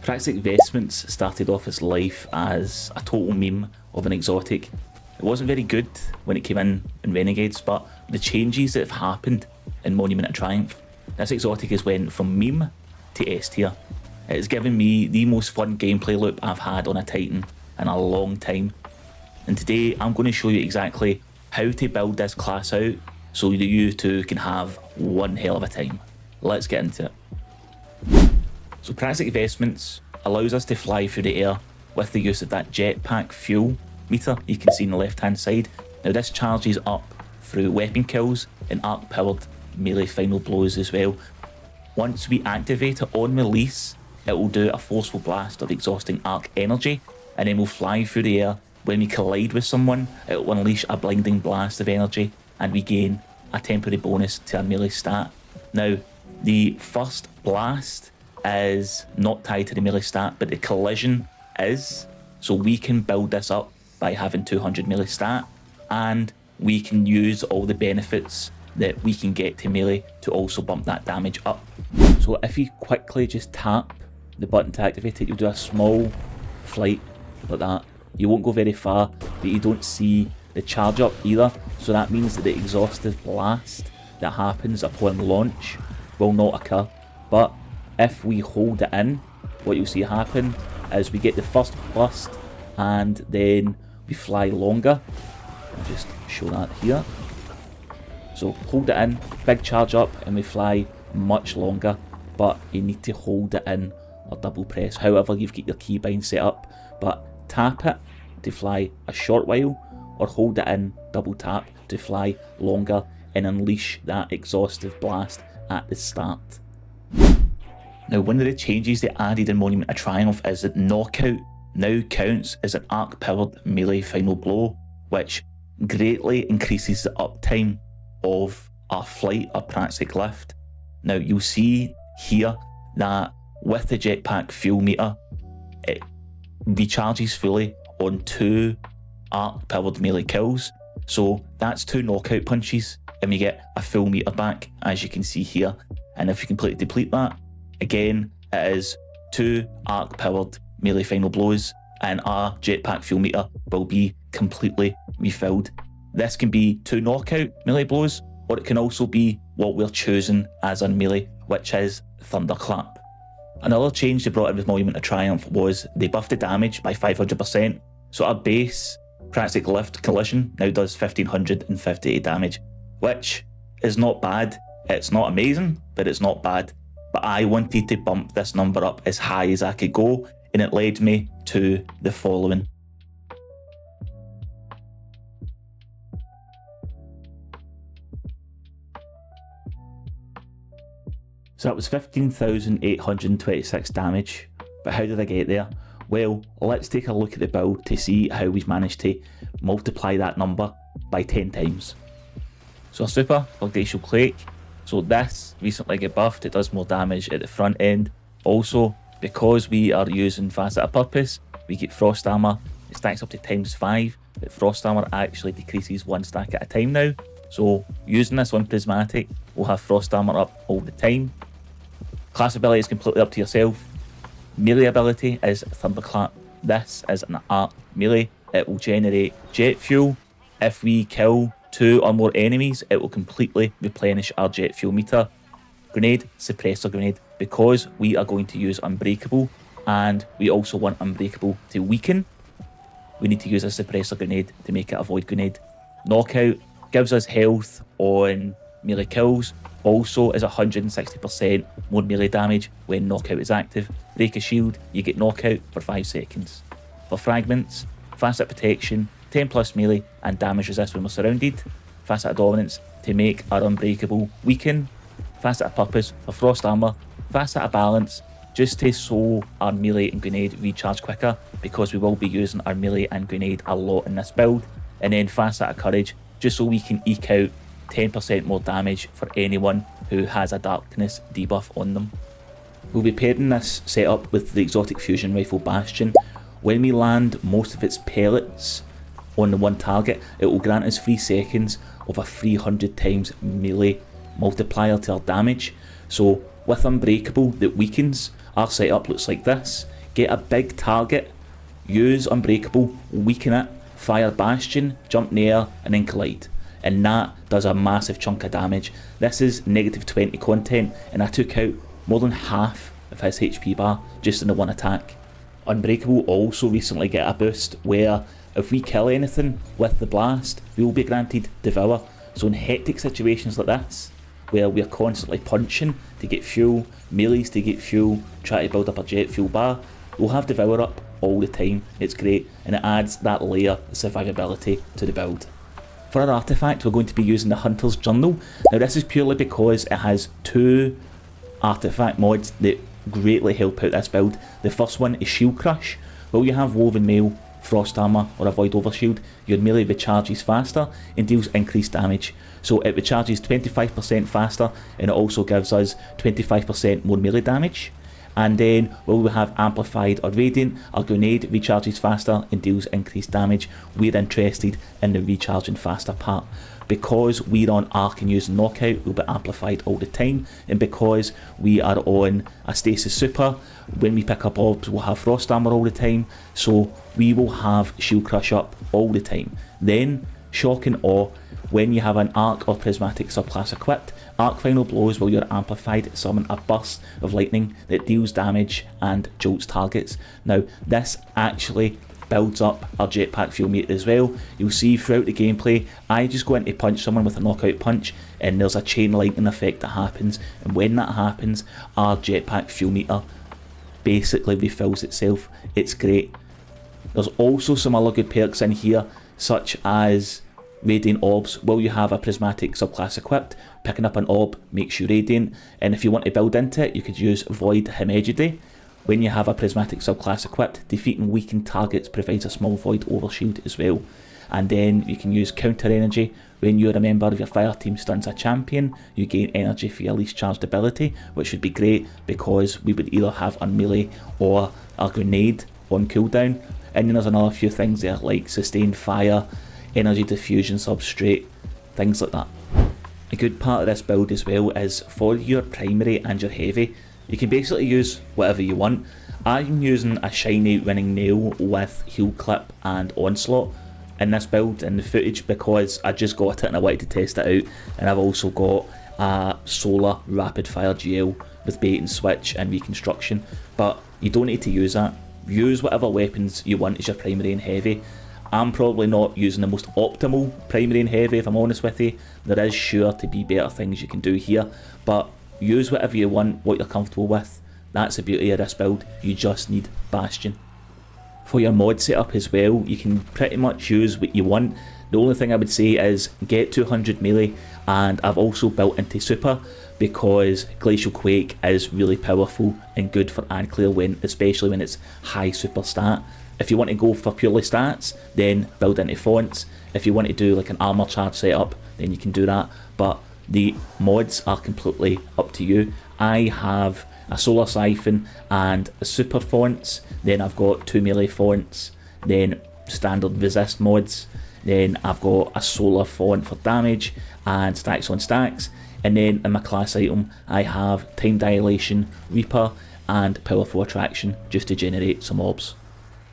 Praxic Vestments started off its life as a total meme of an exotic. It wasn't very good when it came in Renegades, but the changes that have happened in Monument of Triumph, this exotic has went from meme to S tier. It has given me the most fun gameplay loop I've had on a Titan in a long time. And today I'm going to show you exactly how to build this class out so that you two can have one hell of a time. Let's get into it. So Praxic Vestments allows us to fly through the air with the use of that jetpack fuel meter you can see on the left hand side. Now this charges up through weapon kills and arc powered melee final blows as well. Once we activate it on release, it will do a forceful blast of exhausting arc energy, and then we'll fly through the air. When we collide with someone, it will unleash a blinding blast of energy and we gain a temporary bonus to our melee stat. Now the first blast is not tied to the melee stat, but the collision is, so we can build this up by having 200 melee stat, and we can use all the benefits that we can get to melee to also bump that damage up. So if you quickly just tap the button to activate it, you'll do a small flight like that. You won't go very far, but you don't see the charge up either, so that means that the exhaustive blast that happens upon launch will not occur. But if we hold it in, what you'll see happen is we get the first burst and then we fly longer. I'll just show that here. So hold it in, big charge up, and we fly much longer, but you need to hold it in or double press, however you've got your keybind set up, but tap it to fly a short while or hold it in, double tap to fly longer and unleash that exhaustive blast at the start. Now one of the changes they added in Monument of Triumph is that Knockout now counts as an arc powered melee final blow, which greatly increases the uptime of our flight or Praxic lift. Now you'll see here that with the jetpack fuel meter, it recharges fully on 2 arc powered melee kills, so that's 2 knockout punches and we get a full meter back, as you can see here. And if you completely deplete that, again it is 2 arc powered melee final blows and our jetpack fuel meter will be completely refilled. This can be 2 knockout melee blows, or it can also be what we're choosing as on melee, which is Thunderclap. Another change they brought in with Monument of Triumph was they buffed the damage by 500%. So our base Praxic lift collision now does 1558 damage, which is not bad. It's not amazing, but it's not bad. But I wanted to bump this number up as high as I could go, and it led me to the following. So that was 15,826 damage, but how did I get there? Well, let's take a look at the build to see how we've managed to multiply that number by 10 times. So a super for Glacial Quake. So this recently got buffed, it does more damage at the front end. Also, because we are using Facet of Purpose, we get Frost Armor. It stacks up to ×5, but Frost Armor actually decreases 1 stack at a time now. So using this on Prismatic, we'll have Frost Armor up all the time. Class ability is completely up to yourself. Melee ability is Thunderclap. This is an arc melee. It will generate jet fuel. If we kill 2 or more enemies, it will completely replenish our jet fuel meter. Grenade, Suppressor Grenade, because we are going to use Unbreakable and we also want Unbreakable to weaken, we need to use a Suppressor Grenade to make it a Void Grenade. Knockout gives us health on melee kills, also is 160% more melee damage when Knockout is active. Break a shield, you get Knockout for 5 seconds. For Fragments, Facet Protection, 10 plus melee and damage resist when we're surrounded. Facet of Dominance to make our Unbreakable weaken. Facet of Purpose for Frost Armor. Facet of Balance just to so our melee and grenade recharge quicker, because we will be using our melee and grenade a lot in this build. And then Facet of Courage just so we can eke out 10% more damage for anyone who has a Darkness debuff on them. We'll be pairing this setup with the Exotic Fusion Rifle Bastion. When we land most of its pellets on the one target, it will grant us 3 seconds of a 300 times melee multiplier to our damage. So with Unbreakable that weakens, our setup looks like this. Get a big target, use Unbreakable, weaken it, fire Bastion, jump in the air, and then collide. And that does a massive chunk of damage. This is -20 content, and I took out more than half of his HP bar just in the one attack. Unbreakable also recently get a boost where if we kill anything with the blast, we will be granted Devour. So in hectic situations like this, where we're constantly punching to get fuel, melees to get fuel, try to build up a jet fuel bar, we'll have Devour up all the time. It's great, and it adds that layer of survivability to the build. For our artifact, we're going to be using the Hunter's Journal. Now this is purely because it has 2 artifact mods that greatly help out this build. The first one is Shield Crush. While you have Woven Mail, Frost Armour or a Void Overshield, your melee recharges faster and deals increased damage. So it recharges 25% faster, and it also gives us 25% more melee damage. And then while we have Amplified or Radiant, our grenade recharges faster and deals increased damage. We're interested in the recharging faster part. Because we're on Arc and using Knockout, we'll be amplified all the time, and because we are on a Stasis Super, when we pick up orbs we'll have Frost Armour all the time, so we will have Shield Crush up all the time. Then, Shock and Awe, when you have an Arc or Prismatic subclass equipped, Arc Final Blows while you're amplified summon a burst of lightning that deals damage and jolts targets. Now this actually builds up our jetpack fuel meter as well. You'll see throughout the gameplay, I just go in to punch someone with a knockout punch and there's a chain lightning effect that happens, and when that happens our jetpack fuel meter basically refills itself. It's great. There's also some other good perks in here, such as Radiant Orbs. While you have a Prismatic subclass equipped, picking up an orb makes you radiant, and if you want to build into it you could use Void Hemegidry. When you have a Prismatic subclass equipped, defeating weakened targets provides a small Void Overshield as well. And then you can use Counter Energy. When you're a member of your fire team stuns a champion, you gain energy for your least charged ability, which would be great because we would either have a melee or a grenade on cooldown. And then there's another few things there like Sustained Fire, Energy Diffusion Substrate, things like that. A good part of this build as well is for your primary and your heavy, you can basically use whatever you want. I'm using a shiny Winning Nail with Heal Clip and Onslaught in this build in the footage because I just got it and I wanted to test it out, and I've also got a Solar Rapid Fire GL with Bait and Switch and Reconstruction, but you don't need to use that. Use whatever weapons you want as your primary and heavy. I'm probably not using the most optimal primary and heavy if I'm honest with you. There is sure to be better things you can do here, but use whatever you want, what you're comfortable with. That's the beauty of this build, you just need Bastion. For your mod setup as well, you can pretty much use what you want. The only thing I would say is get 200 melee, and I've also built into Super because Glacial Quake is really powerful and good for Anclear when, especially when it's high super stat. If you want to go for purely stats, then build into Fonts. If you want to do like an armor charge setup, then you can do that, but the mods are completely up to you. I have a Solar Siphon and a Super Fonts, then I've got 2 melee fonts, then standard resist mods, then I've got a Solar Font for damage and stacks on stacks, and then in my class item I have Time Dilation, Reaper and Powerful Attraction just to generate some orbs.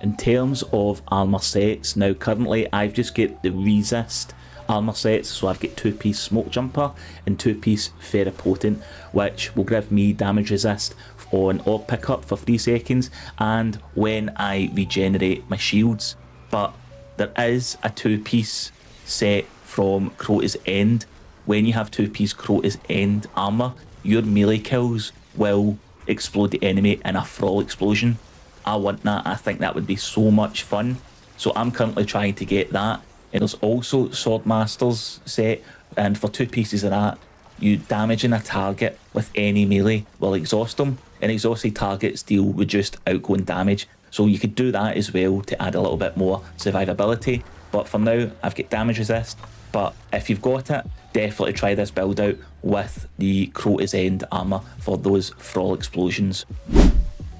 In terms of armor sets, now currently I've just got the resist armor sets, so I've got 2-piece Smoke Jumper and 2-piece Therapotent, which will give me damage resist on orb pickup for 3 seconds and when I regenerate my shields. But there is a 2-piece set from Crota's End. When you have 2-piece Crota's End armor, your melee kills will explode the enemy in a Thrall explosion. I want that. I think that would be so much fun, so I'm currently trying to get that. And there's also Swordmaster's set, and for 2 pieces of that, you damaging a target with any melee will exhaust them, and exhausted targets deal reduced outgoing damage, so you could do that as well to add a little bit more survivability. But for now I've got damage resist, but if you've got it, definitely try this build out with the Crota's End armor for those Thrall explosions.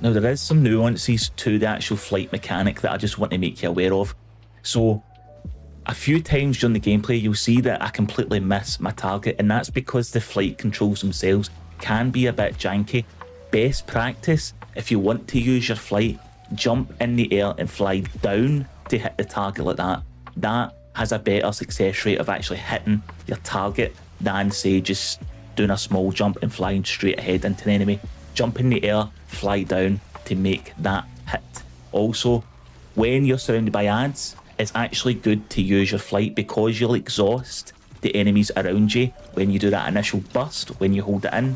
Now there is some nuances to the actual flight mechanic that I just want to make you aware of. So a few times during the gameplay you'll see that I completely miss my target, and that's because the flight controls themselves can be a bit janky. best practice, if you want to use your flight, jump in the air and fly down to hit the target like that. That has a better success rate of actually hitting your target than, say, just doing a small jump and flying straight ahead into an enemy. Jump in the air, fly down to make that hit. Also, when you're surrounded by ads, it's actually good to use your flight because you'll exhaust the enemies around you when you do that initial burst, when you hold it in.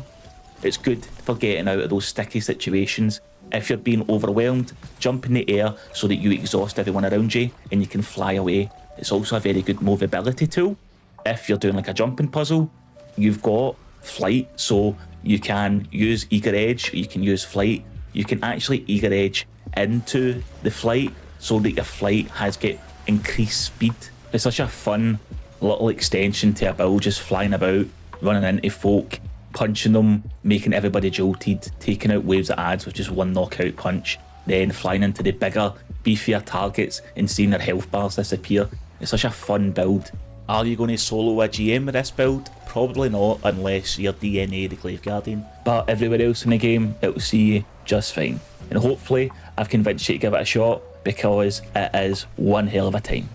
It's good for getting out of those sticky situations. If you're being overwhelmed, jump in the air so that you exhaust everyone around you and you can fly away. It's also a very good movability tool. If you're doing like a jumping puzzle, you've got flight, so you can use eager edge, you can use flight. You can actually eager edge into the flight so that your flight has got increased speed. It's such a fun little extension to a build, just flying about, running into folk, punching them, making everybody jolted, taking out waves of ads with just one knockout punch, then flying into the bigger, beefier targets and seeing their health bars disappear. It's such a fun build. Are you going to solo a GM with this build? Probably not, unless you're DNA the Glaive Guardian. But everywhere else in the game, it will see you just fine. And hopefully, I've convinced you to give it a shot, because it is one hell of a time.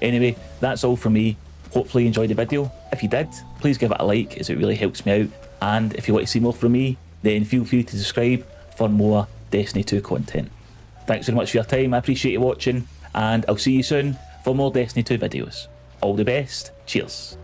Anyway, that's all from me. Hopefully you enjoyed the video. If you did, please give it a like, as it really helps me out. And if you want to see more from me, then feel free to subscribe for more Destiny 2 content. Thanks very much for your time, I appreciate you watching, and I'll see you soon for more Destiny 2 videos. All the best, cheers.